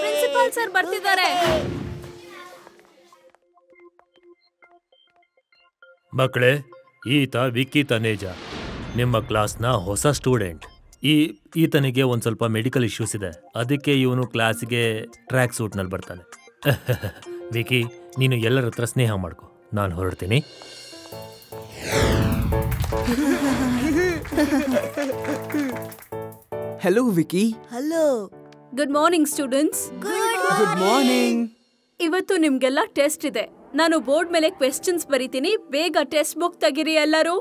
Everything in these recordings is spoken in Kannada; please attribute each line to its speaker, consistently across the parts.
Speaker 1: ಪ್ರಿನ್ಸಿಪಾಲ್ ಸರ್ ಬರ್ತಿದ್ದಾರೆ.
Speaker 2: ಮಕ್ಕಳೇ, ಈತ ವಿಕ್ಕಿ ತನೇಜಾ, ನಿಮ್ಮ ಕ್ಲಾಸ್ನ ಹೊಸ ಸ್ಟೂಡೆಂಟ್. ಈತನಿಗೆ ಒಂದು ಸ್ವಲ್ಪ ಮೆಡಿಕಲ್ ಇಶ್ಯೂಸ್ ಇದೆ, ಅದಕ್ಕೆ ಇವನು ಕ್ಲಾಸ್ಗೆ ಟ್ರ್ಯಾಕ್ ಸೂಟ್ನಲ್ಲಿ ಬರ್ತಾನೆ. ವಿಕ್ಕಿ, ನೀನು ಎಲ್ಲರ ಹತ್ರ ಸ್ನೇಹ ಮಾಡ್ಕೊ, ನಾನು ಹೊರಡ್ತೀನಿ.
Speaker 3: Hello Vicky.
Speaker 1: Hello. Good morning students.
Speaker 3: Good morning.
Speaker 1: ಇವತ್ತು ನಿಮ್ಗೆಲ್ಲ ಟೆಸ್ಟ್ ಇದೆ. ನಾನು ಬೋರ್ಡ್ ಮೇಲೆ ಕ್ವೆಶ್ಚನ್ಸ್ ಬರೀತೀನಿ, ಬೇಗ ಟೆಸ್ಟ್ ಬುಕ್ ತೆಗಿರಿ ಎಲ್ಲರೂ.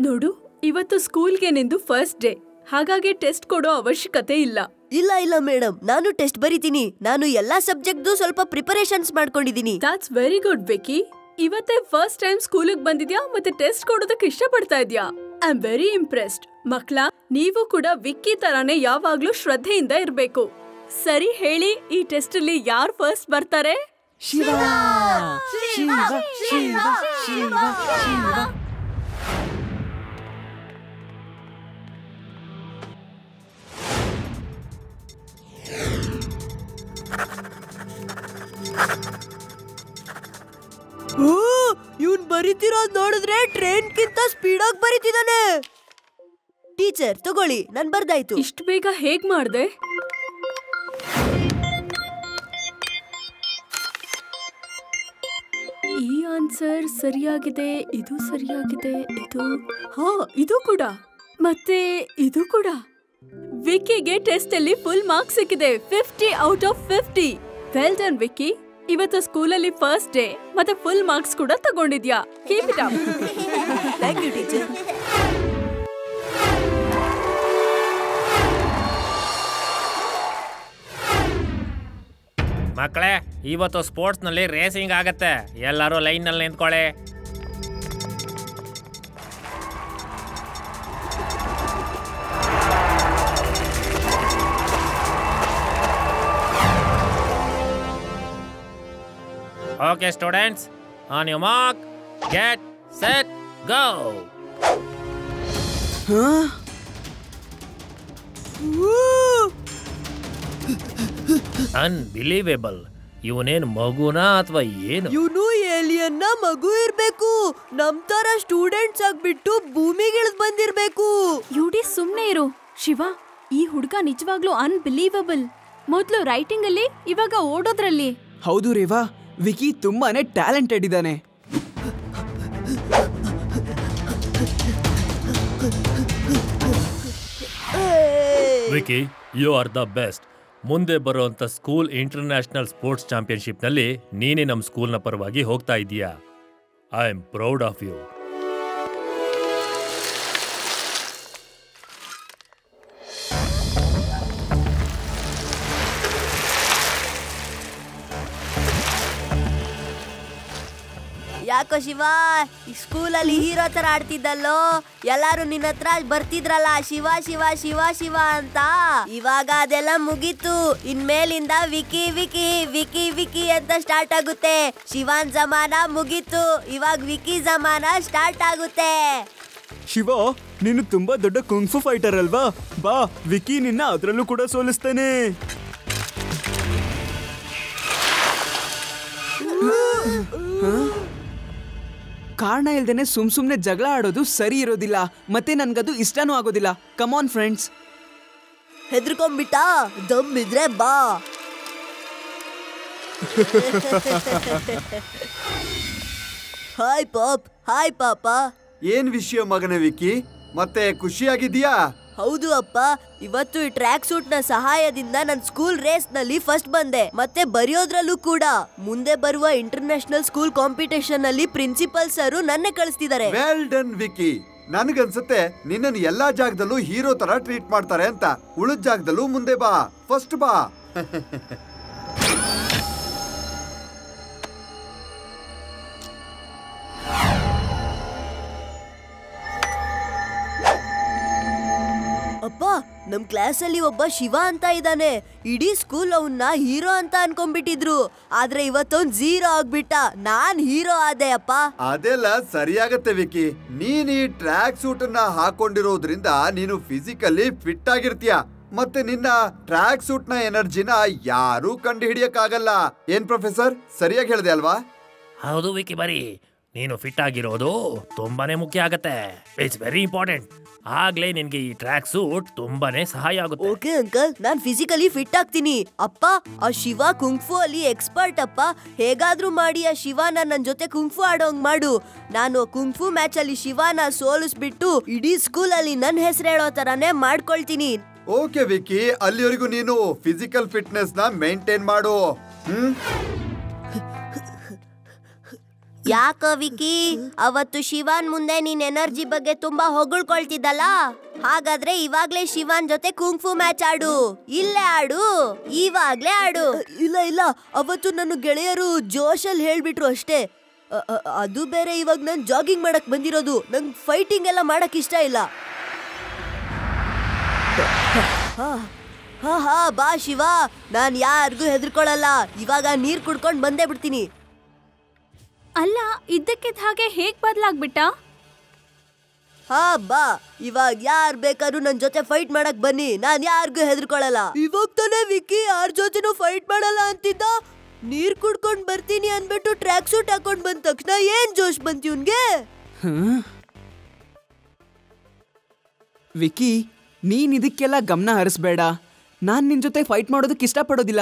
Speaker 1: ನೋಡು, ಇವತ್ತು ಸ್ಕೂಲ್ಗೆ ನಿಂದು ಫಸ್ಟ್ ಡೇ, ಹಾಗಾಗಿ ಟೆಸ್ಟ್ ಕೊಡೋ ಅವಶ್ಯಕತೆ ಇಲ್ಲ.
Speaker 4: ಇಲ್ಲ ಮೇಡಮ್, ನಾನು ಟೆಸ್ಟ್ ಬರೀತೀನಿ. ನಾನು ಎಲ್ಲಾ ಸಬ್ಜೆಕ್ಟ್ದು ಸ್ವಲ್ಪ ಪ್ರಿಪರೇಷನ್ಸ್ ಮಾಡ್ಕೊಂಡಿದ್ದೀನಿ.
Speaker 1: That's very good Vicky. ಇವತ್ತೇ ಫಸ್ಟ್ ಟೈಮ್ ಸ್ಕೂಲಿಗೆ ಬಂದಿದ್ಯಾ ಮತ್ತೆ ಟೆಸ್ಟ್ ಕೊಡೋದಕ್ಕೆ ಇಷ್ಟ ಪಡ್ತಾ ಇದ್ಯಾ. I am very impressed. ಮಕ್ಳ, ನೀವು ಕೂಡ ವಿಕ್ಕಿ ತರಾನೇ ಯಾವಾಗ್ಲೂ ಶ್ರದ್ಧೆಯಿಂದ ಇರ್ಬೇಕು. ಸರಿ ಹೇಳಿ, ಈ ಟೆಸ್ಟ್ ಅಲ್ಲಿ ಯಾರು ಫಸ್ಟ್ ಬರ್ತಾರೆ?
Speaker 3: ಶಿವ ಶಿವ ಶಿವ ಶಿವ ಶಿವ.
Speaker 4: ಇವ್ನ್ ಬರೀತಿರೋದ್ ನೋಡಿದ್ರೆ ಟ್ರೈನ್ಗಿಂತ ಸ್ಪೀಡ್ ಆಗಿ ಬರೀತಿದಾನೆ. ಟೀಚರ್ ತಗೊಳ್ಳಿ, ನಾನ್ ಬರ್ದಾಯ್ತು.
Speaker 1: ಇಷ್ಟು ಬೇಗ ಹೇಗ್ ಮಾಡ್ದೆ? ಈ ಆನ್ಸರ್ ಸರಿಯಾಗಿದೆ, ಇದು ಸರಿಯಾಗಿದೆ, ಇದು ಕೂಡ, ಮತ್ತೆ ಇದು ಕೂಡ. ವಿಕ್ಕಿಗೆ ಟೆಸ್ಟ್ ಅಲ್ಲಿ ಫುಲ್ ಮಾರ್ಕ್ಸ್ ಸಿಕ್ಕಿದೆ, 50 out of 50. Well done Vicky. ಇವತ್ತು ಸ್ಕೂಲಲ್ಲಿ ಫಸ್ಟ್ ಡೇ ಮತ್ತೆ ಫುಲ್ ಮಾರ್ಕ್ಸ್ ಕೂಡ ತಗೊಂಡಿದ್ಯಾ. Keep it up.
Speaker 4: Thank you teacher.
Speaker 2: ಮಕ್ಕಳೇ, ಇವತ್ತು ಸ್ಪೋರ್ಟ್ಸ್ ನಲ್ಲಿ ರೇಸಿಂಗ್ ಆಗತ್ತೆ, ಎಲ್ಲರೂ ಲೈನ್ ನಲ್ಲಿ ನಿಂತ್ಕೊಳ್ಳಿ. Okay students, on your mark, get set go. Unbelievable. ಇವನೇನು ಮಗುನಾ ಅಥವಾ ಏನು?
Speaker 4: ಇವನು ಏಲಿಯನ್ನ ಮಗು ಇರ್ಬೇಕು. ನಮ್ ತರ ಸ್ಟೂಡೆಂಟ್ಸ್ ಆಗ್ಬಿಟ್ಟು ಭೂಮಿಗೆ ಇಳಿದ್ ಬಂದಿರ್ಬೇಕು.
Speaker 1: ಯುಡಿ ಸುಮ್ನೆ ಇರು. ಶಿವ, ಈ ಹುಡುಗ ನಿಜವಾಗ್ಲೂ ಅನ್ಬಿಲೀವಬಲ್. ಮೊದ್ಲು ರೈಟಿಂಗ್ ಅಲ್ಲಿ, ಇವಾಗ ಓಡೋದ್ರಲ್ಲಿ.
Speaker 3: ಹೌದು ರೇವಾ, ವಿಕ್ಕಿ ತುಂಬಾನೇ ಟ್ಯಾಲೆಂಟೆಡ್ ಇದ್ದಾನೆ.
Speaker 2: Vicky, you are the best. ಮುಂದೆ ಬರುವಂತ ಸ್ಕೂಲ್ ಇಂಟರ್ನ್ಯಾಷನಲ್ ಸ್ಪೋರ್ಟ್ಸ್ ಚಾಂಪಿಯನ್ಶಿಪ್ ನಲ್ಲಿ ನೀನೇ ನಮ್ಮ ಸ್ಕೂಲ್ನ ಪರವಾಗಿ ಹೋಗ್ತಾ ಇದೀಯಾ. I am proud of you.
Speaker 4: ಯಾಕೋ ಶಿವ, ಈ ಸ್ಕೂಲಲ್ಲಿ ಹೀರೋ ತರ ಆಡ್ತಿದ್ದಲ್ಲೋ. ಎಲ್ಲಾರು ನಿನ್ನ ಹತ್ರ ಬರ್ತಿದ್ರಲ್ಲ ಶಿವ ಶಿವ ಶಿವ ಶಿವ ಅಂತ. ಇವಾಗ ಅದೆಲ್ಲ ಮುಗೀತು. ಇನ್ಮೇಲಿಂದ ವಿಕಿ ವಿಕಿ ವಿಕಿ ವಿಕಿ ಅಂತ ಸ್ಟಾರ್ಟ್ ಆಗುತ್ತೆ. ಶಿವಾನ್ ಜಮಾನ ಮುಗೀತು, ಇವಾಗ ವಿಕಿ ಜಮಾನ ಸ್ಟಾರ್ಟ್ ಆಗುತ್ತೆ.
Speaker 3: ಶಿವ, ನೀನು ತುಂಬಾ ದೊಡ್ಡ ಕುಂಗ್ಫು ಫೈಟರ್ ಅಲ್ವಾ? ಬಾ, ವಿಕ್ಕಿ ನಿನ್ನ ಅದ್ರಲ್ಲೂ ಕೂಡ ಸೋಲಿಸ್ತಾನೆ. ಕಾರಣ ಇಲ್ದೇನೆ ಸುಮ್ನೆ ಜಗಳ ಆಡೋದು ಸರಿ ಇರೋದಿಲ್ಲ, ಮತ್ತೆ ನನ್ಗದು ಇಷ್ಟನೂ ಆಗೋದಿಲ್ಲ. Come on friends.
Speaker 4: ಹೆದರ್ಕೊಂಡ್ಬಿಟ್ಟ? ದಮ್ ಇದ್ರೆ ಬಾ. Hi pop. ಹಾಯ್ ಪಾಪ.
Speaker 5: ಏನ್ ವಿಷಯ ಮಗನ ವಿಕ್ಕಿ, ಮತ್ತೆ ಖುಷಿಯಾಗಿದ್ಯಾ?
Speaker 4: ಹೌದು ಅಪ್ಪ, ಇವತ್ತು ಈ ಟ್ರ್ಯಾಕ್ ಸೂಟ್ ನ ಸಹಾಯದಿಂದ ನನ್ನ ಸ್ಕೂಲ್ ರೇಸ್ ನಲ್ಲಿ ಫಸ್ಟ್ ಬಂದೆ, ಮತ್ತೆ ಬರೆಯೋದ್ರಲ್ಲೂ ಕೂಡ. ಮುಂದೆ ಬರುವ ಇಂಟರ್ನ್ಯಾಷನಲ್ ಸ್ಕೂಲ್ ಕಾಂಪಿಟೇಷನ್ ನಲ್ಲಿ ಪ್ರಿನ್ಸಿಪಲ್ ಸರ್ ನನ್ನೇ ಕಳಿಸ್ತಿದ್ದಾರೆ.
Speaker 5: Well done Vicky. ನನ್ಗನ್ಸುತ್ತೆ ನಿನ್ನನ್ನು ಎಲ್ಲಾ ಜಾಗದಲ್ಲೂ ಹೀರೋ ತರ ಟ್ರೀಟ್ ಮಾಡ್ತಾರೆ ಅಂತ. ಉಳಿದ ಜಾಗದಲ್ಲೂ ಮುಂದೆ ಬಾ, ಫಸ್ಟ್ ಬಾ.
Speaker 4: ಅಪ್ಪ, ನಮ್ ಕ್ಲಾಸ್ ಅಲ್ಲಿ ಒಬ್ಬ ಶಿವ ಅಂತ ಇದ್ದಾನೆ. ಇಡೀ ಸ್ಕೂಲ್ ಅವನ್ನ ಹೀರೋ ಅಂತ ಅನ್ಕೊಂಡ್ಬಿಟ್ಟಿದ್ರು, ಆದ್ರೆ ಇವತ್ತೊಂದ್ ಝೀರೋ ಆಗ್ಬಿಟ್ಟ. ನಾನ್ ಹೀರೋ ಆದೆ ಅಪ್ಪ.
Speaker 5: ಅದೆಲ್ಲ ಸರಿಯಾಗತ್ತೆ ವಿಕ್ಕಿ. ನೀನ್ ಈ ಟ್ರ್ಯಾಕ್ ಸೂಟ್ ಅನ್ನ ಹಾಕೊಂಡಿರೋದ್ರಿಂದ ನೀನು ಫಿಸಿಕಲಿ ಫಿಟ್ ಆಗಿರ್ತೀಯ. ಮತ್ತೆ ನಿನ್ನ ಟ್ರ್ಯಾಕ್ ಸೂಟ್ ನ ಎನರ್ಜಿನ ಯಾರೂ ಕಂಡು ಹಿಡಿಯಕ್ಕಾಗಲ್ಲ. ಏನ್ ಪ್ರೊಫೆಸರ್, ಸರಿಯಾಗಿ ಹೇಳ್ದೆ ಅಲ್ವಾ?
Speaker 2: ಹೌದು ವಿಕಿ ಬರಿ, ನೀನು ಫಿಟ್ ಆಗಿರೋದು ತುಂಬಾನೇ ಮುಖ್ಯ ಆಗತ್ತೆ. It's very important. ಆಗ್ಲೇ ನಿನ್ಗೆ ಈ ಟ್ರ್ಯಾಕ್ ಸೂಟ್ ತುಂಬಾನೇ ಸಹಾಯ ಆಗುತ್ತೆ.
Speaker 4: ಓಕೆ ಅಂಕಲ್, ನಾನ್ ಫಿಸಿಕಲಿ ಫಿಟ್ ಆಗ್ತೀನಿ. ಅಪ್ಪ, ಆ ಶಿವ ಕುಂಗ್ಫು ಅಲ್ಲಿ ಎಕ್ಸ್ಪರ್ಟ್ ಅಪ್ಪ. ಹೇಗಾದ್ರೂ ಮಾಡಿ ಆ ಶಿವನ ನನ್ ಜೊತೆ ಕುಂಗ್ಫು ಆಡೋಂಗ್ ಮಾಡು. ನಾನು ಕುಂಗ್ಫು ಮ್ಯಾಚ್ ಅಲ್ಲಿ ಶಿವನ ಸೋಲಿಸ್ಬಿಟ್ಟು ಇಡೀ ಸ್ಕೂಲ್ ಅಲ್ಲಿ ನನ್ ಹೆಸರು ಹೇಳೋ ತರಾನೇ ಮಾಡ್ಕೊಳ್ತೀನಿ.
Speaker 5: ಓಕೆ ವಿಕಿ, ಅಲ್ಲಿವರೆಗೂ ನೀನು ಫಿಸಿಕಲ್ ಫಿಟ್ನೆಸ್ ನ ಮೇಂಟೈನ್ ಮಾಡು.
Speaker 4: ಯಾಕ ವಿಕಿ, ಅವತ್ತು ಶಿವಾನ್ ಮುಂದೆ ನೀನ್ ಎನರ್ಜಿ ಬಗ್ಗೆ ತುಂಬಾ ಹೊಗಳ್ಕೊಳ್ತಿದ್ದಲ್ಲ? ಹಾಗಾದ್ರೆ ಇವಾಗ್ಲೇ ಶಿವಾನ್ ಜೊತೆ ಕುಂಗ್ಫು ಮ್ಯಾಚ್ ಆಡು. ಇಲ್ಲೇ ಆಡು, ಇವಾಗ್ಲೇ ಆಡು. ಇಲ್ಲ ಇಲ್ಲ, ಅವತ್ತು ನನ್ನ ಗೆಳೆಯರು ಜೋಶಲ್ಲಿ ಹೇಳ್ಬಿಟ್ರು ಅಷ್ಟೇ. ಅದು ಬೇರೆ, ಇವಾಗ ನಾನು ಜಾಗಿಂಗ್ ಮಾಡಕ್ ಬಂದಿರೋದು. ನಂಗೆ ಫೈಟಿಂಗ್ ಎಲ್ಲ ಮಾಡಕ್ ಇಷ್ಟ ಇಲ್ಲ. ಹಾ ಬಾ ಶಿವ, ನಾನ್ ಯಾರಿಗೂ ಹೆದರ್ಕೊಳಲ್ಲ. ಇವಾಗ ನೀರ್ ಕುಡ್ಕೊಂಡ್ ಬಂದೇ ಬಿಡ್ತೀನಿ.
Speaker 1: ಅಲ್ಲ, ಇದ್ದಕ್ಕಿದ್ದ ಹಾಗೆ ಹೇಗ್ ಬದಲಾಗ್ಬಿಟ್ಟ?
Speaker 4: ಹಾ ಬಾ, ಇವಾಗ ಯಾರ್ ಬೇಕಾದ್ರೂ ನನ್ ಜೊತೆ ಫೈಟ್ ಮಾಡಕ್ ಬನ್ನಿ. ನಾನ್ ಯಾರಿಗೂ ಹೆದರ್ಕೊಳಲ್ಲ. ಇವಾಗ ತಾನೇ ವಿಕಿ ಯಾರ್ ಜೊತೆನೂ ಫೈಟ್ ಮಾಡಲ್ಲ ಅಂತಿದ್ದ. ನೀರ್ ಕುಡ್ಕೊಂಡ್ ಬರ್ತೀನಿ ಅನ್ಬಿಟ್ಟು ಟ್ರ್ಯಾಕ್ ಸೂಟ್ ಹಾಕೊಂಡ್ ಬಂದ ತಕ್ಷಣ ಏನ್ ಜೋಶ್ ಬಂತು ಇವ್ನ್ಗೆ.
Speaker 3: ವಿಕಿ, ನೀನ್ ಇದಕ್ಕೆಲ್ಲ ಗಮನ ಹರಿಸ್ಬೇಡ. ನಾನ್ ನಿನ್ ಜೊತೆ ಫೈಟ್ ಮಾಡೋದಕ್ಕೆ ಇಷ್ಟಪಡೋದಿಲ್ಲ.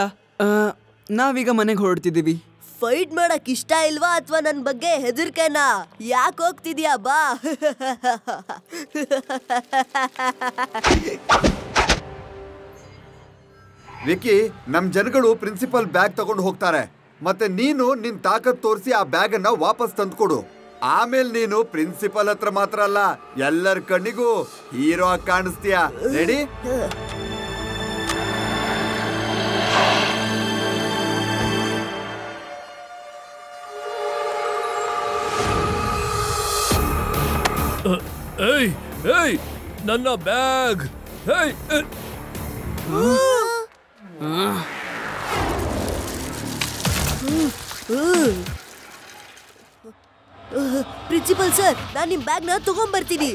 Speaker 3: ನಾವೀಗ ಮನೆಗೆ ಹೊರಡ್ತಿದ್ದೀವಿ.
Speaker 4: ಫೈಟ್ ಮಾಡಕ್ ಇಷ್ಟ ಇಲ್ವಾ ಅಥವಾ ನನ್ ಬಗ್ಗೆ ಹೆದರ್ಕೆನಾ? ಯಾಕೆ ಹೋಗ್ತಿದ್ಯಾ? ಬಾ.
Speaker 5: ವಿಕಿ, ನಮ್ ಜನಗಳು ಪ್ರಿನ್ಸಿಪಲ್ ಬ್ಯಾಗ್ ತಗೊಂಡು ಹೋಗ್ತಾರೆ. ಮತ್ತೆ ನೀನು ನಿನ್ ತಾಕತ್ ತೋರಿಸಿ ಆ ಬ್ಯಾಗ್ ಅನ್ನ ವಾಪಸ್ ತಂದ್ಕೊಡು. ಆಮೇಲೆ ನೀನು ಪ್ರಿನ್ಸಿಪಲ್ ಹತ್ರ ಮಾತ್ರ ಅಲ್ಲ, ಎಲ್ಲರ ಕಣ್ಣಿಗೂ ಹೀರೋ ಆಗಿ ಕಾಣಿಸ್ತೀಯ. ರೆಡಿ?
Speaker 2: ಏಯ್ ಏಯ್, ನನ್ನ ಬ್ಯಾಗ್! ಏಯ್!
Speaker 4: ಪ್ರಿನ್ಸಿಪಲ್ ಸರ್, ನಾನ್ ನಿಮ್ ಬ್ಯಾಗ್ ನ ತಗೊಂಡ್ಬರ್ತೀನಿ.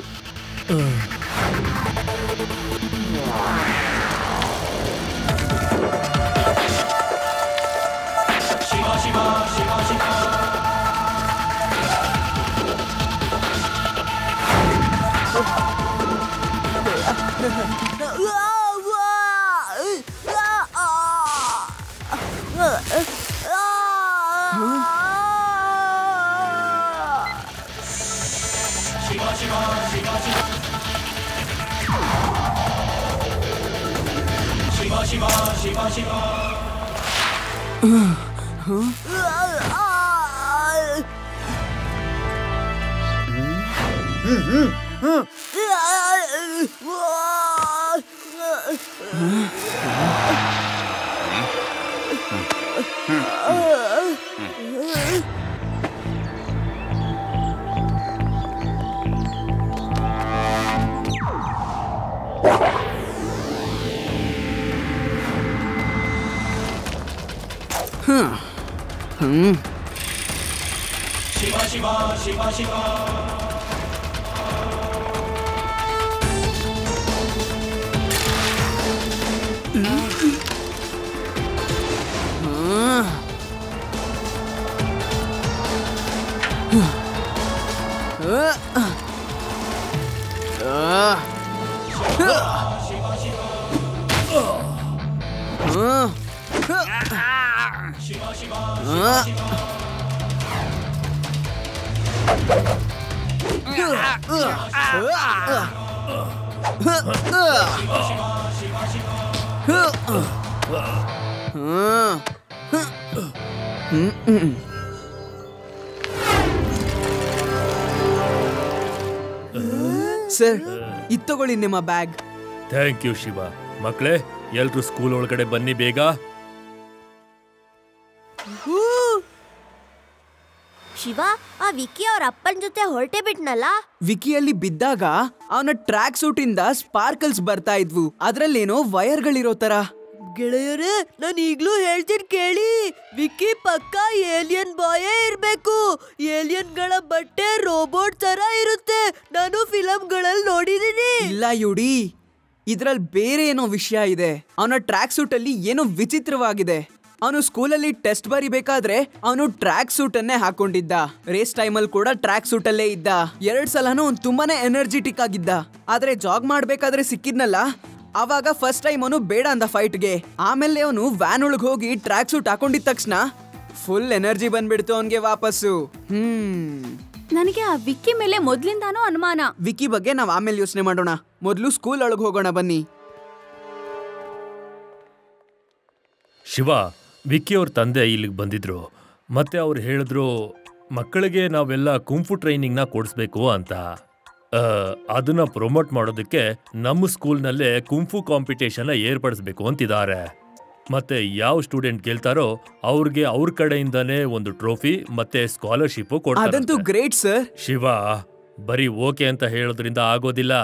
Speaker 3: ಸರ್, ಇದು ತಗೊಳ್ಳಿ ನಿಮ್ಮ ಬ್ಯಾಗ್.
Speaker 2: Thank you Shiva. ಮಕ್ಕಳೇ, ಎಲ್ರು ಸ್ಕೂಲ್ ಒಳಗಡೆ ಬನ್ನಿ ಬೇಗ.
Speaker 4: ಶಿವ, ಆ ವಿಕಿ ಅವ್ರ ಅಪ್ಪನ ಜೊತೆ ಹೊರಟೆ ಬಿಟ್ನಲ್ಲ?
Speaker 3: ವಿಕಿಯಲ್ಲಿ ಬಿದ್ದಾಗ ಅವನ ಟ್ರ್ಯಾಕ್ ಸೂಟ್ ಇಂದ ಸ್ಪಾರ್ಕಲ್ಸ್ ಬರ್ತಾ ಇದ್ವು. ಅದ್ರಲ್ಲೇನೋ ವೈರ್ಗಳಿರೋ ತರ.
Speaker 4: ಗೆಳೆಯರೇ, ನಾನು ಈಗ್ಲೂ ಹೇಳ್ತೀನಿ ಕೇಳಿ. ವಿಕಿ ಪಕ್ಕ ಏಲಿಯನ್ ಬಾಯೇ ಇರ್ಬೇಕು. ಏಲಿಯನ್ಗಳ ಬಟ್ಟೆ ರೋಬೋಟ್ ತರ ಇರುತ್ತೆ. ನಾನು ಫಿಲಂಗಳಲ್ಲಿ ನೋಡಿದೀನಿ.
Speaker 3: ಇಲ್ಲ ಯುಡಿ, ಇದ್ರಲ್ಲಿ ಬೇರೆ ಏನೋ ವಿಷಯ ಇದೆ. ಅವನ ಟ್ರ್ಯಾಕ್ ಸೂಟ್ ಅಲ್ಲಿ ಏನೋ ವಿಚಿತ್ರವಾಗಿದೆ. ಅವನು ಸ್ಕೂಲಲ್ಲಿ ಟೆಸ್ಟ್ ಬರಿಬೇಕಾದ್ರೆ ಅವನು ಟ್ರ್ಯಾಕ್ ಸೂಟ್ ಅನ್ನೇ ಹಾಕೊಂಡಿದ್ದ. ರೇಸ್ ಟೈಮಲ್ಲಿ ಕೂಡ ಟ್ರ್ಯಾಕ್ ಸೂಟ್ ಅಲ್ಲೇ ಇದ್ದ. 2 ಸಲನೂ ಅವ್ನು ತುಂಬಾನೇ ಎನರ್ಜೆಟಿಕ್ ಆಗಿದ್ದ. ಆದ್ರೆ ಜಾಗ್ ಮಾಡ್ಬೇಕಾದ್ರೆ ಸಿಕ್ಕಿದ್ನಲ್ಲ, ಅವಾಗ ಫಸ್ಟ್ ಟೈಮ್ ಅವನು ಬೇಡ ಅಂದ ಫೈಟ್ಗೆ. ಆಮೇಲೆ ಅವನು ವ್ಯಾನ್ ಒಳಗೆ ಹೋಗಿ ಟ್ರ್ಯಾಕ್ ಸೂಟ್ ಹಾಕೊಂಡಿದ ತಕ್ಷಣ ಫುಲ್ ಎನರ್ಜಿ ಬಂದ್ಬಿಡ್ತು ಅವನ್ಗೆ ವಾಪಸ್ಸು.
Speaker 1: ನನಗೆ ಆ ವಿಕ್ಕಿ ಮೇಲೆ ಮೊದ್ಲಿಂದಾನೂ ಅನುಮಾನ.
Speaker 3: ವಿಕ್ಕಿ ಬಗ್ಗೆ ನಾವ್ ಆಮೇಲೆ ಯೋಚನೆ ಮಾಡೋಣ. ಮೊದಲು ಸ್ಕೂಲ್ ಒಳಗೆ ಹೋಗೋಣ ಬನ್ನಿ.
Speaker 2: ಶಿವ, ವಿಕ್ಕಿ ಅವ್ರ ತಂದೆ ಇಲ್ಲಿಗೆ ಬಂದಿದ್ರು. ಮತ್ತೆ ಅವ್ರು ಹೇಳಿದ್ರು ಮಕ್ಕಳಿಗೆ ನಾವೆಲ್ಲ ಕುಂಫು ಟ್ರೈನಿಂಗ್ನ ಕೊಡಿಸ್ಬೇಕು ಅಂತ. ಅದನ್ನ ಪ್ರಮೋಟ್ ಮಾಡೋದಕ್ಕೆ ನಮ್ಮ ಸ್ಕೂಲ್ನಲ್ಲೇ ಕುಂಫು ಕಾಂಪಿಟೇಷನ್ ಏರ್ಪಡಿಸ್ಬೇಕು ಅಂತಿದ್ದಾರೆ. ಮತ್ತೆ ಯಾವ ಸ್ಟೂಡೆಂಟ್ ಗೆಲ್ತಾರೋ ಅವ್ರಿಗೆ ಅವ್ರ ಕಡೆಯಿಂದಾನೇ ಒಂದು ಟ್ರೋಫಿ ಮತ್ತೆ ಸ್ಕಾಲರ್ಶಿಪ್ ಕೊಡ್ತಾರೆ.
Speaker 3: ಅದಂತೂ ಗ್ರೇಟ್ ಸರ್.
Speaker 2: ಶಿವ, ಬರೀ ಓಕೆ ಅಂತ ಹೇಳೋದ್ರಿಂದ ಆಗೋದಿಲ್ಲ.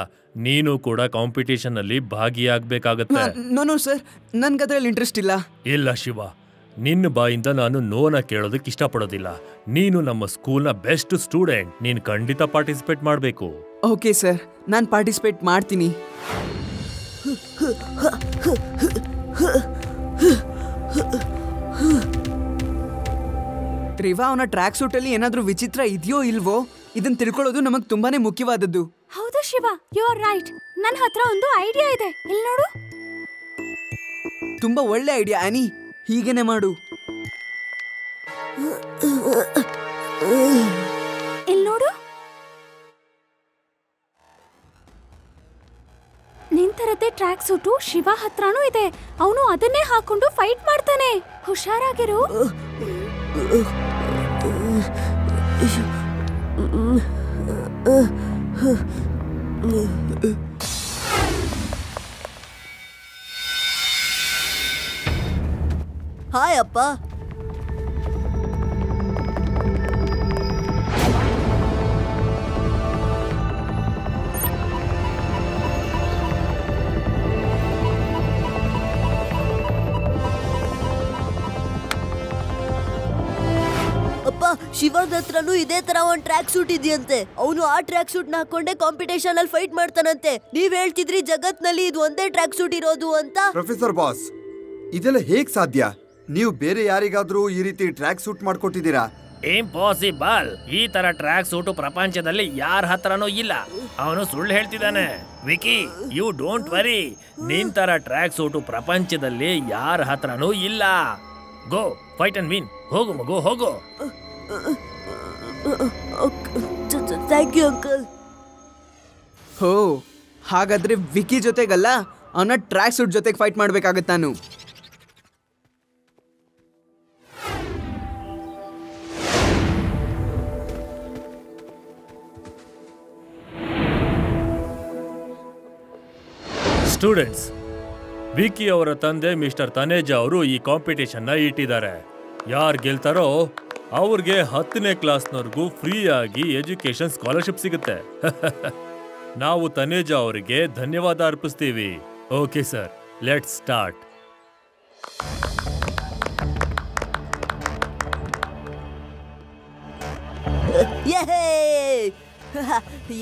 Speaker 2: ನೀನು ಕೂಡ ಕಾಂಪಿಟೇಷನ್ ಅಲ್ಲಿ ಭಾಗಿಯಾಗಬೇಕಾಗತ್ತೆ.
Speaker 3: ನೋ ಸರ್, ನನ್ಗದ್ರಲ್ಲಿ ಇಂಟ್ರೆಸ್ಟ್ ಇಲ್ಲ.
Speaker 2: ಇಲ್ಲ ಶಿವ, ನಿನ್ನ ಬಾಯಿಂದ ನಾನು ನೋನ ಕೇಳೋದಕ್ಕೆ ಇಷ್ಟಪಡೋದಿಲ್ಲ. ನೀನು ನಮ್ಮ ಸ್ಕೂಲ್ನ ಬೆಸ್ಟ್ ಸ್ಟೂಡೆಂಟ್. ನೀನು ಖಂಡಿತ ಪಾರ್ಟಿಸಿಪೇಟ್ ಮಾಡಬೇಕು.
Speaker 3: ಓಕೆ ಸರ್, ನಾನು ಪಾರ್ಟಿಸಿಪೇಟ್ ಮಾಡ್ತೀನಿ. ರಿವಾ, ಅವನ ಟ್ರ್ಯಾಕ್ ಸೂಟ್ ಅಲ್ಲಿ ಏನಾದ್ರೂ ವಿಚಿತ್ರ ಇದೆಯೋ ಇಲ್ವೋ ಇದನ್ನ ತಿಳ್ಕೊಳ್ಳೋದು ನಮಗ್ ತುಂಬಾನೇ ಮುಖ್ಯವಾದದ್ದು.
Speaker 1: ಹೌದು ಶಿವ, ಯು ಆರ್ ರೈಟ್. ನನ್ನ ಹತ್ರ ಒಂದು ಐಡಿಯಾ ಇದೆ. ಇಲ್ಲಿ ನೋಡು.
Speaker 3: ತುಂಬಾ ಒಳ್ಳೆ ಐಡಿಯಾ ಆನಿ, ಹೀಗೇನೆ ಮಾಡು.
Speaker 1: ಇಲ್ಲಿ ನೋಡು. ನಿಂತರದ್ದೇ ಟ್ರ್ಯಾಕ್ ಸೂಟು ಶಿವ ಹತ್ರನೂ ಇದೆ. ಅವನು ಅದನ್ನೇ ಹಾಕೊಂಡು ಫೈಟ್ ಮಾಡ್ತಾನೆ. ಹುಷಾರಾಗಿರು.
Speaker 4: ಹಾಯ್ ಅಪ್ಪ. ಶಿವಾಗ್ ಹತ್ರನೂ ಇದೇ ತರ ಒಂದ್ ಟ್ರ್ಯಾಕ್ ಸೂಟ್ ಇದೆಯಂತೆ. ಅವನು ಆ ಟ್ರ್ಯಾಕ್ ಸೂಟ್ ನ ಹಾಕೊಂಡೆ ಕಾಂಪಿಟೇಷನ್ ಅಲ್ಲಿ ಫೈಟ್ ಮಾಡ್ತಾನಂತೆ. ನೀವ್ ಹೇಳ್ತಿದ್ರಿ ಜಗತ್ನಲ್ಲಿ ಇದು ಒಂದೇ ಟ್ರ್ಯಾಕ್ ಸೂಟ್ ಇರೋದು ಅಂತ.
Speaker 5: ಪ್ರೊಫೆಸರ್ ಬಾಸ್, ಇದೆಲ್ಲ ಹೇಗ್ ಸಾಧ್ಯ? ನೀವು ಬೇರೆ ಯಾರಿಗಾದ್ರೂ ಈ ರೀತಿ ಟ್ರ್ಯಾಕ್ ಸೂಟ್ ಮಾಡ್ಕೊಟ್ಟಿದ್ದೀರಾ?
Speaker 2: ಇಂಪಾಸಿಬಲ್. ಈ ತರ ಟ್ರ್ಯಾಕ್ ಸೂಟು ಪ್ರಪಂಚದಲ್ಲಿ ಯಾರ ಹತ್ರನೂ ಇಲ್ಲ. ಅವನು ಸುಳ್ಳು ಹೇಳ್ತಿದ್ದಾನೆ. Vicky, you don't worry. ನಿನ್ ತರ ಟ್ರ್ಯಾಕ್ ಸೂಟು ಪ್ರಪಂಚದಲ್ಲಿ ಯಾರ ಹತ್ರನೂ ಇಲ್ಲ. Go fight and win. ಹೋಗು ಮಗು, ಹೋಗು.
Speaker 4: Thank you uncle.
Speaker 3: ಹೋ, ಹಾಗಾದ್ರೆ ವಿಕಿ ಜೊತೆಗಲ್ಲ, ಅವನ ಟ್ರ್ಯಾಕ್ ಸೂಟ್ ಜೊತೆಗೆ ಫೈಟ್ ಮಾಡ್ಬೇಕಾಗತ್ತ ನಾನು.
Speaker 2: ಸ್ಟೂಡೆಂಟ್ಸ್, ವಿಕಿ ಅವರ ತಂದೆ ಮಿಸ್ಟರ್ ತನೇಜಾ ಅವರು ಈ ಕಾಂಪಿಟೇಷನ್ನ ಇಟ್ಟಿದ್ದಾರೆ. ಯಾರು ಗೆಲ್ತಾರೋ ಅವ್ರಿಗೆ 10ನೇ ಕ್ಲಾಸ್ನವರೆಗೂ ಫ್ರೀ ಆಗಿ ಎಜುಕೇಶನ್ ಸ್ಕಾಲರ್ಶಿಪ್ ಸಿಗುತ್ತೆ. ನಾವು ತನೇಜಾ ಅವರಿಗೆ ಧನ್ಯವಾದ ಅರ್ಪಿಸ್ತೀವಿ. Okay sir, let's start.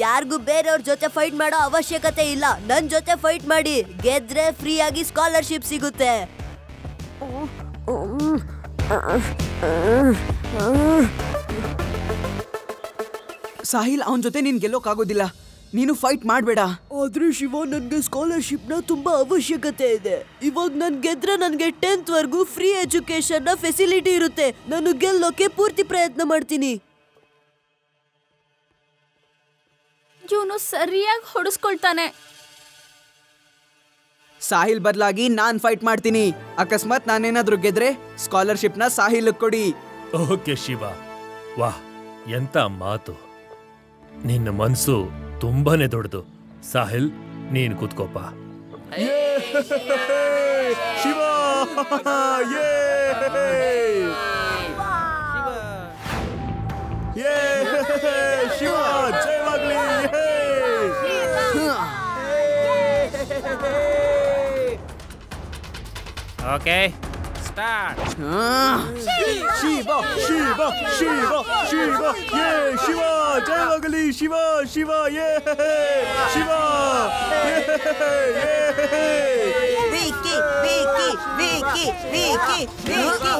Speaker 4: ಯಾರಿಗೂ ಬೇರೆಯವ್ರ ಜೊತೆ ಫೈಟ್ ಮಾಡೋ ಅವಶ್ಯಕತೆ ಇಲ್ಲ. ನನ್ ಜೊತೆ ಫೈಟ್ ಮಾಡಿ. ಗೆದ್ರೆ ಫ್ರೀ ಆಗಿ ಸ್ಕಾಲರ್ಶಿಪ್ ಸಿಗುತ್ತೆ.
Speaker 3: ಸಾಹಿಲ್, ಅವನ ಜೊತೆ ನೀನ್ ಗೆಲ್ಲೋಕ್ಕಾಗೋದಿಲ್ಲ. ನೀನು ಫೈಟ್ ಮಾಡಬೇಡ.
Speaker 4: ಆದ್ರೆ ಶಿವ, ನನ್ಗೆ ಸ್ಕಾಲರ್ಶಿಪ್ ನ ತುಂಬಾ ಅವಶ್ಯಕತೆ ಇದೆ. ಇವಾಗ ನನ್ ಗೆದ್ರೆ ನನ್ಗೆ 10th ವರೆಗೂ ಫ್ರೀ ಎಜುಕೇಶನ್ ನ ಫೆಸಿಲಿಟಿ ಇರುತ್ತೆ. ನಾನು ಗೆಲ್ಲೋಕೆ ಪೂರ್ತಿ ಪ್ರಯತ್ನ ಮಾಡ್ತೀನಿ.
Speaker 1: ಇವನು ಸರಿಯಾಗಿ ಹೊಡಿಸ್ಕೊಳ್ತಾನೆ.
Speaker 3: ಸಾಹಿಲ್ ಬದಲಾಗಿ ನಾನ್ ಫೈಟ್ ಮಾಡ್ತೀನಿ. ಅಕಸ್ಮಾತ್ ನಾನೇನಾದ್ರೂ ಗೆದ್ರೆ ಸ್ಕಾಲರ್ಶಿಪ್ ನ ಸಾಹಿಲ್ ಕೊಡಿ.
Speaker 2: ಓಕೆ ಶಿವ, ವಾಹ್, ಎಂತ ಮಾತು. ನಿನ್ನ ಮನ್ಸು ತುಂಬಾನೇ ದೊಡ್ಡದು. ಸಾಹಿಲ್, ನೀನ್ ಕೂತ್ಕೋಪ.
Speaker 3: ಶಿವ, ಶಿವ ಜಯವಾಗ್ಲಿ.
Speaker 2: Okay,
Speaker 6: start.
Speaker 3: ಶಿವ
Speaker 2: ಶಿವ ಶಿವ ಶಿವ ಯೇ ಶಿವ ಜಯವಾಗಲಿ ಶಿವ ಶಿವ ಯೇ Shiva
Speaker 4: Vicky Vicky Vicky Vicky Vicky.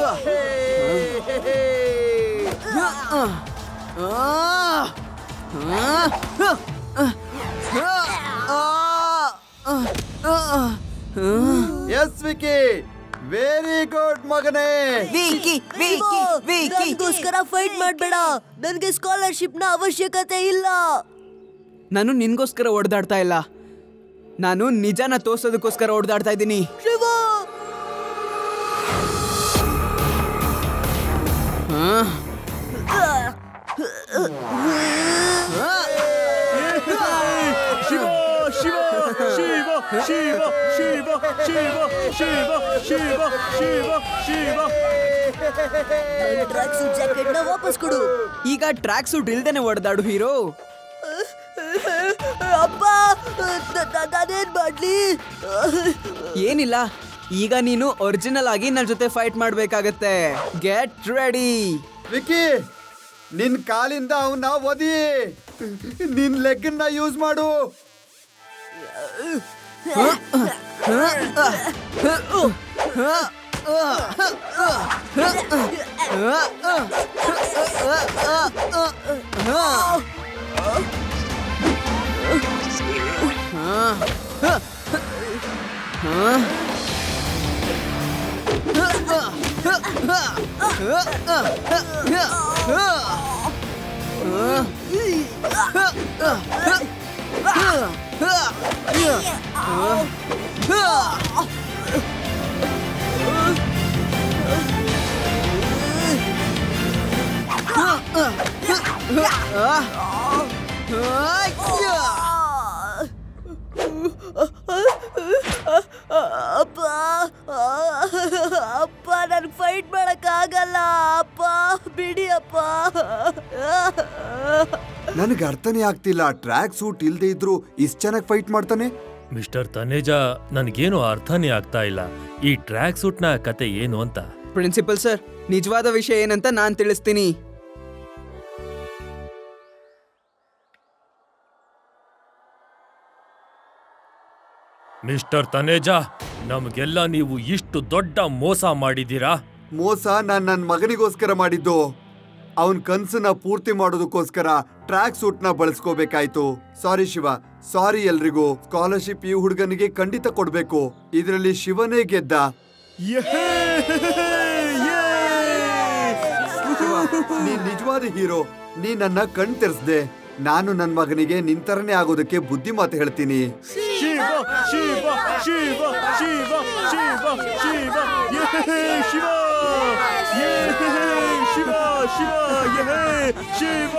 Speaker 5: Yes Vicky, very good ಮಗನೇ.
Speaker 4: ವಿಕಿ ವಿಕಿ ವಿಕಿ, ನನಗೋಸ್ಕರ ಫೈಟ್ ಮಾಡಬೇಡ. ನನಗೆ ಸ್ಕಾಲರ್ಶಿಪ್ ನ ಅವಶ್ಯಕತೆ ಇಲ್ಲ.
Speaker 3: ನಾನು ನಿನ್ಗೋಸ್ಕರ ಹೊಡೆದಾಡ್ತಾ ಇಲ್ಲ, ನಾನು ನಿಜಾನ ತೋರ್ಸೋದಕ್ಕೋಸ್ಕರ ಹೊಡೆದಾಡ್ತಾ ಇದ್ದೀನಿ.
Speaker 4: Shiva,
Speaker 2: Shiva Shiva Shiva Shiva Shiva Shiva Shiva Shiva Shiva Shiva.
Speaker 4: Track suit jacket ನ ವಾಪಸ್ ಕೊಡು.
Speaker 3: ಈಗ ಟ್ರ್ಯಾಕ್ ಸೂಟ್ ಇಲ್ದೇನೆ ಹೊಡೆದಾಡು ಹೀರೋ.
Speaker 4: ಅಪ್ಪ, ನಾನೇನ್ ಮಾಡ್ಲಿ?
Speaker 3: ಏನಿಲ್ಲ, ಈಗ ನೀನು ಒರಿಜಿನಲ್ ಆಗಿ ನನ್ನ ಜೊತೆ ಫೈಟ್ ಮಾಡ್ಬೇಕಾಗತ್ತೆ. Get ready.
Speaker 5: ವಿಕಿ, ನಿನ್ ಕಾಲಿಂದ ಅವನ್ನ ಒದಿ, ನಿನ್ ಲೆಗ್ನ ಯೂಸ್ ಮಾಡು.
Speaker 4: ಅಪ್ಪ ಅಪ್ಪ, ನನ್ಗೆ ಫೈಟ್ ಮಾಡಕ್ ಆಗಲ್ಲ ಅಪ್ಪ, ಬಿಡಿ ಅಪ್ಪ.
Speaker 5: ನನಗೆ ಅರ್ಥನೇ ಆಗ್ತಿಲ್ಲ, ಟ್ರ್ಯಾಕ್ ಸೂಟ್ ಇಲ್ದೇ ಇದ್ರು ಇಷ್ಟು ಚೆನ್ನಾಗಿ ಫೈಟ್ ಮಾಡ್ತಾನೆ.
Speaker 2: ಮಿಸ್ಟರ್ ತನೇಜಾ, ನನಗೇನು ಅರ್ಥನೇ ಆಗ್ತಾ ಇಲ್ಲ. ಈ ಟ್ರ್ಯಾಕ್ ಸೂಟ್ನ ಕತೆ ಏನು ಅಂತ.
Speaker 3: ಪ್ರಿನ್ಸಿಪಲ್ ಸರ್, ನಿಜವಾದ ವಿಷಯ ಏನಂತ ನಾನ್ ತಿಳಿಸ್ತೀನಿ.
Speaker 2: ಮಿಸ್ಟರ್ ತನೇಜಾ, ನಮಗೆಲ್ಲ ನೀವು ಇಷ್ಟು ದೊಡ್ಡ ಮೋಸ ಮಾಡಿದ್ದೀರಾ.
Speaker 5: ಮೋಸ ನಾನ್ ನನ್ನ ಮಗನಿಗೋಸ್ಕರ ಮಾಡಿದ್ದು. ಅವನ್ ಕನ್ಸನ್ನ ಪೂರ್ತಿ ಮಾಡೋದಕ್ಕೋಸ್ಕರ ಟ್ರ್ಯಾಕ್ ಸೂಟ್ ನ ಬಳಸ್ಕೋಬೇಕಾಯ್ತು. ಸಾರಿ ಶಿವ, ಸಾರಿ ಎಲ್ರಿಗೂ. ಸ್ಕಾಲರ್ಶಿಪ್ ಈ ಹುಡುಗನಿಗೆ ಖಂಡಿತ ಕೊಡ್ಬೇಕು. ಇದರಲ್ಲಿ ಶಿವನೇ ಗೆದ್ದ. ಶಿವ, ನೀನ್ ನಿಜವಾದ ಹೀರೋ. ನೀ ನನ್ನ ಕಣ್ ತೆರೆಸ್ದೆ. ನಾನು ನನ್ನ ಮಗನಿಗೆ ನಿಂತರನೇ ಆಗೋದಕ್ಕೆ ಬುದ್ಧಿ ಮಾತು ಹೇಳ್ತೀನಿ.
Speaker 2: ಶಿವ ಶಿವ ಶಿವ ಶಿವ ಶಿವ ಶಿವ ಯೇ ಶಿವ ಯೇ ಶಿವ ಶಿವ ಯೇ ಶಿವ.